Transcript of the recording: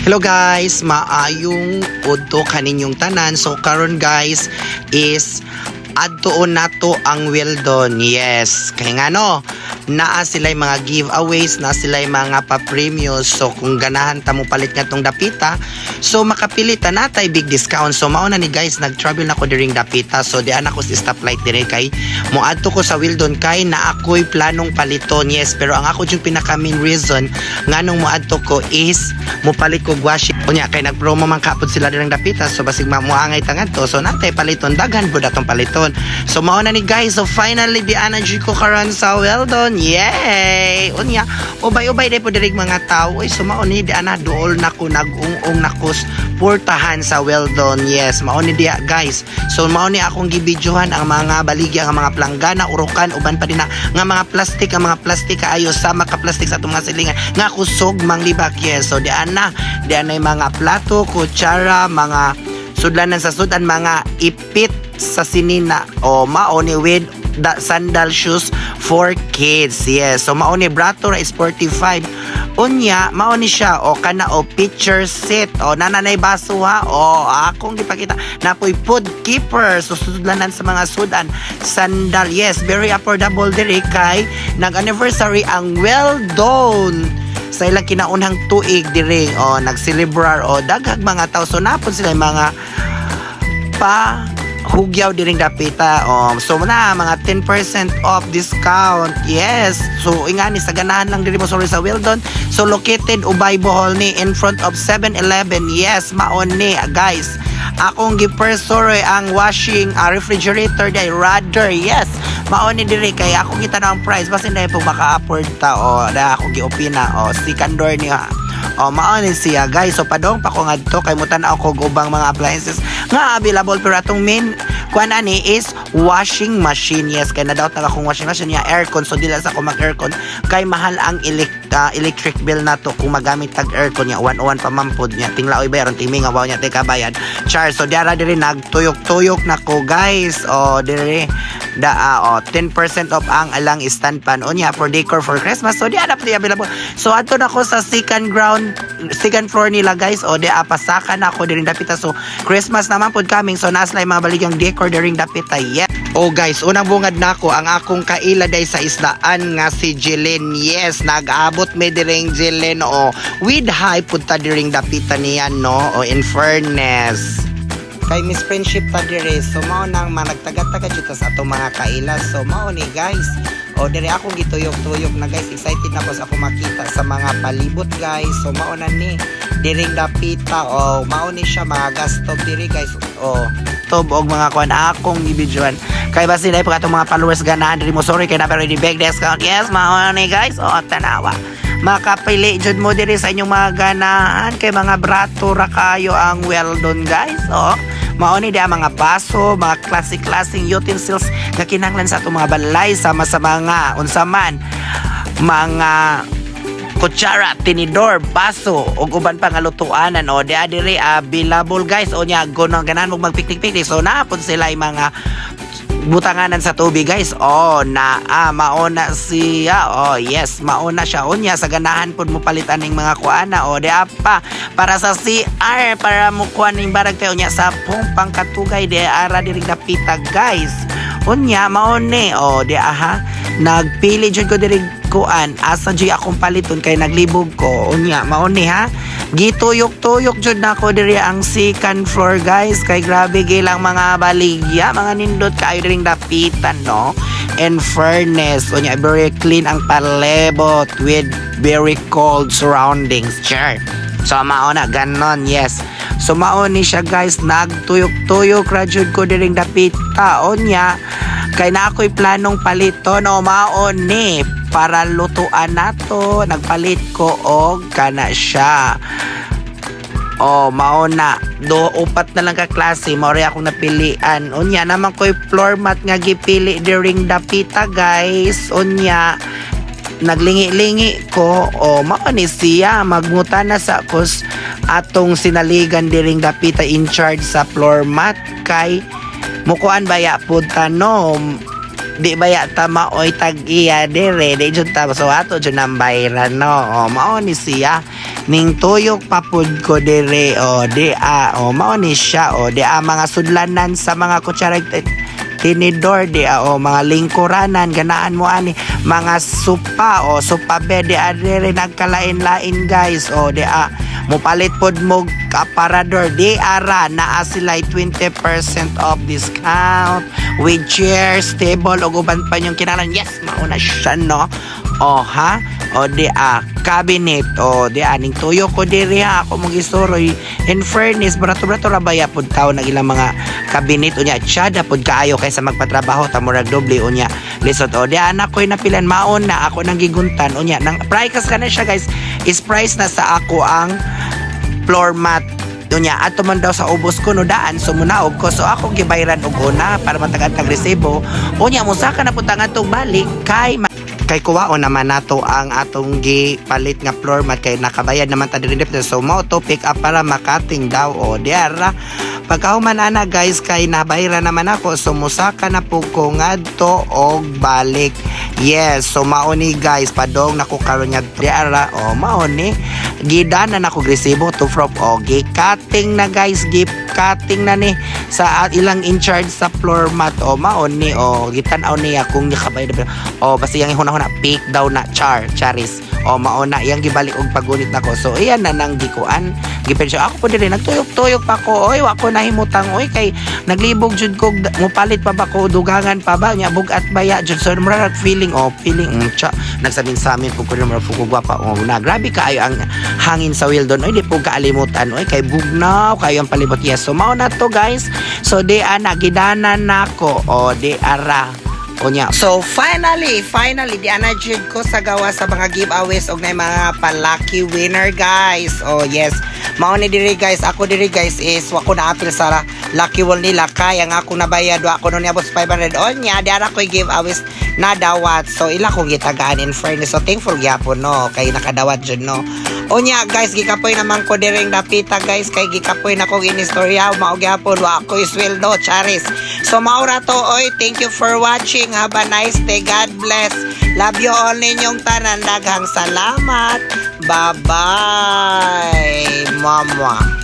Hello guys, maayong udto kaninyong tanan. So karon guys is adtoon nato ang Weldon. Yes, kay nga no, naa sila mga giveaways, na sila mga pa-premiums. So kung ganahan ta mo palit nga tong dapita, so makapili ta natay big discount. So mao na ni guys, nag-travel na ko during dapita. So di ana ko sa stoplight dire kay mo adto ko sa Weldon kay na ako'y planong paliton. Yes, pero ang ako yung pinaka main reason nganong mo adto ko is mo palit ko washi. Unya kay nag-promo man kapod sila dirang dapita. So basig moangay tangan to. So natay paliton, daghan pud atong paliton. So mao na ni guys. So finally di ana ko karon sa Weldon. Yay! Unya, ubay-ubay day po dirig mga tao. So mao ni di ana duol nako nag-ung-ung nakos portahan sa Weldon. Yes, mao ni dia guys. So mao ni akong gibidyohan ang mga baligya, ang mga planggana, urukan, uban pa din na nga mga plastic, ang mga plastic kaayo sa maka plastic sa atong mga silingan nga kusog manglibak. Yes, so di ana yung mga plato, kutsara, mga sudlanan sa sudan, mga ipit sa sinina o mao ni with sandal shoes for kids. Yes, so mao ni Brato is 45. Unya mao ni siya o kana o picture set o nananay baso ha o akong gipakita napoy food keeper. So sudlanan sa mga sudan sandal. Yes, very affordable diri kay nag-anniversary ang Weldon sa ilang kinaunhang tuig diri o nagselebrar o daghang mga tao. So napon sila mga pa hugyaw diring dapita. So na mga 10% off discount. Yes, so ingani sa ganahan lang diri mo sorry sa Weldon. So located Ubay Bohol ni in front of 7-Eleven. Yes, maon ni guys. Akong gipersory ang washing refrigerator day rather. Yes, maon ni diri kay akong kita na ang price basin dai po maka-afford ta o da akong giopina o second door niya. O mao ni siya guys. So padong pa ko ngadto kay mutan ako ubang mga appliances nga available pero atong main kuan ani is washing machine. Yes, kay na-doubt na akong washing machine niya aircon. So dila sa ako mag-aircon kay mahal ang electric bill nato kung magamit tag aircon niya 101 pa mampod niya tinglaoy bayaron timi nga wow niya teka bayad char. So diara diri nagtuyok-tuyok nako guys o diri da 10% off ang alang stand pan unya for decor for Christmas. So di ada pa available. So adto nako sa second floor nila guys o di pasakan ako diri dapita. So Christmas naman pod coming. So naas lang mga baligyang decor during dapita. Yeah. Oh guys, unang bungad nako ang akong kaila day sa isdaan nga si Jilin. Yes, nag-abot me diring Jilin o with high punta during dapita niya no o in fairness kay Miss Friendship pa dire. So mao nang managtaga-taga dito sa atong mga kaila. So mao ni guys o dire ako gituyok-tuyok na guys. Excited na ko sa ako makita sa mga palibot guys. So mao na ni diring dapita o mao ni siya mga gastob dire guys o tob og mga kuan akong gibidyohan kay basi dai pa atong mga followers ganahan diri mo sorry kay na pero di big discount. Yes, mao ni guys o tanawa makapili jud mo diri sa inyong mga ganahan kay mga Brato ra kayo ang Weldon guys. O mao ni dia mga baso, mga classic utensils nga kinahanglan sa atong mga balay sama sa mga unsaman mga kutsara, tinidor, baso ug uban pa nga lutuanan o di adiri available guys. O nya gonong ganahan mo magpiknik-piknik. So napon sila mga butanganan sa tubig guys. Oh na mauna siya. Oh yes, mauna siya. Unya sa ganahan pud mo palitan ning mga kuana o di pa para sa CR para mo kuan ning barag tayo nya sa pang katugay di ara diri dapita guys. Unya maone o di nagpili jud ko diri kuan asa jud akong paliton kay naglibog ko. Unya maone ha gituyok-tuyok jud nako diri ang second floor guys kay grabe gilang mga baligya, mga nindot kaayo diring dapitan no. In fairness, unya very clean ang palibot with very cold surroundings. Sure. So mao na ganon. Yes. So mao ni siya guys, nagtuyok-tuyok ra jud ko diring dapita. Unya kay na ako'y planong palito no mao ni para lutuan nato nagpalit ko og kana siya. Oh, mao na do upat na lang ka klase mao ri akong napilian. Unya naman ko'y floor mat nga gipili during dapita guys. Unya naglingi-lingi ko o mao ni siya magmuta na sa kus atong sinaligan diring dapita in charge sa floor mat kay mukuan baya pud ta no di baya tama oy tag iya dire di jud ta so ato jud nang bayran no. O mao ni siya ning tuyok papud ko dire mao ni siya di mga sudlanan sa mga kutsara tinidor mga lingkuranan ganaan mo ani mga supa bed dire nagkalain-lain guys mupalit pod mo aparador ara naa sila 20% off discount with chairs, table ug uban pa yung kinalan. Yes, mauna siya no. Cabinet ning tuyo ko diri ako mong isuroy. In fairness, barato-barato ra baya pud taw nag ilang mga cabinet unya tsada pud kaayo kaysa magpatrabaho ta murag doble unya. Lisod anak ko'y napilan maon na ako nang giguntan unya nang price ka na siya guys. Is price na sa ako ang floor mat dunya ato man daw sa ubos ko no daan so munaog ko so ako gibayran og una para matagad-tag resibo unya musaka na punta nga tong balik kay kuwaon naman nato ang atong gipalit nga floor mat kay nakabayad naman ta diri so mo to pick up para makating daw diara pagkahuman ana guys kay nabayran naman ako so musaka na po ko ngadto og balik. Yes, so maoni guys padong nako karon nga diara maoni gidanan ako resibo to from gi-cutting na guys cutting na ni sa ilang in charge sa floor mat maoni gitan-aw niya kung nakabayad basta yang hunahuna pick daw na charis maona yang gibalik og pagunit nako so iyan na nang gikuan gipensyo ako po diri nagtuyok-tuyok pa ko wa ko nahimutang kay naglibog jud ko mupalit pa ba ko dugangan pa ba nya bugat baya jud so murag feeling nagsabing sa amin kung kuno murag fugugwa pa na grabe kaayo ang hangin sa Wildon di po kaalimutan kay bugnaw kayo ang palibot yes so mao na to guys so di gidanan nako di ara unya. So finally di anajud ko sa gawa sa mga giveaways og na mga pa-lucky winner guys. Yes. Mao ni diri guys, ako diri guys is wako na apil sa lucky wall nila kay ang ako nabayad wa ko no niabot 500 onya diara ko giveaways na dawat. So ila ko gitagaan in fairness. So thankful gyapon no kay nakadawat jud no. Onya guys gikapoy naman ko diring dapita guys kay gikapoy na ko ginistorya mao gyapon wa ko isweldo charis. So maura to thank you for watching. Have a nice day. God bless. Love you all ninyong tanan. Daghang salamat. Bye-bye, mama.